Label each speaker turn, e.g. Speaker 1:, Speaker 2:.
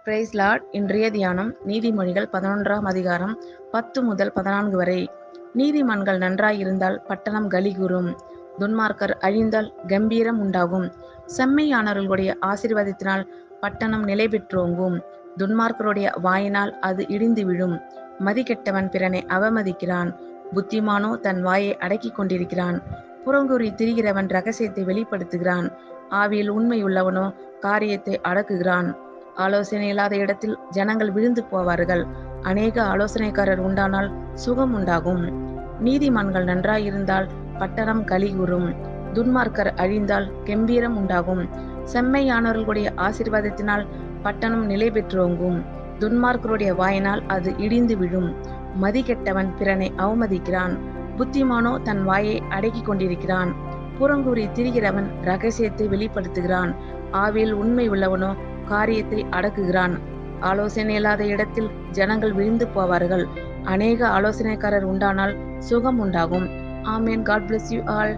Speaker 1: Price Lord. இன்றைய தியானம் நீதிமொழிகள் 11ஆம் அதிகாரம் 10 முதல் 14 வரை. நீதிமான்கள் நன்றாயிருந்தால் பட்டணம் கலிகூரும், துன்மார்க்கர் அழிந்தால் கம்பீரம் உண்டாகும். செம்மையானவர்களுடைய ஆசீர்வாதத்தினால் பட்டணம் நிலை பெற்றோங்கும், துன்மார்க்கருடைய வாயினால் அது இடிந்து விழும். மதிகெட்டவன் பிறனை அவமதிக்கிறான், புத்திமானோ தன் வாயை அடக்கிக் கொண்டிருக்கிறான். புறங்கூறி திரிகிறவன் இரகசியத்தை வெளிப்படுத்துகிறான், ஆவியில் உண்மை உள்ளவனோ காரியத்தை அடக்குகிறான். ஆலோசனை இல்லாத இடத்தில் ஜனங்கள் விழுந்து போவார்கள், அநேக ஆலோசனைக்காரர் உண்டானால் சுகம் உண்டாகும். நீதிமான்கள் நன்றாயிருந்தால் பட்டணம் கலிகூரும், துன்மார்க்கர் அழிந்தால் கெம்பீரம் உண்டாகும். செம்மையானவர்களுடைய ஆசீர்வாதத்தினால் பட்டணம் நிலை பெற்றோங்கும், துன்மார்க்கருடைய வாயினால் அது இடிந்து விழும். மதிகெட்டவன் பிறனை அவமதிக்கிறான், புத்திமானோ தன் வாயை அடக்கிக் கொண்டிருக்கிறான். புறங்கூறி திரிகிறவன் இரகசியத்தை வெளிப்படுத்துகிறான், ஆவியில் உண்மை உள்ளவனோ காரியத்தை அடக்குகிறான். ஆலோசனை இல்லாத இடத்தில் ஜனங்கள் விழுந்து போவார்கள், அநேக ஆலோசனைக்காரர் உண்டானால் சுகம் உண்டாகும். ஆமென். God bless you all.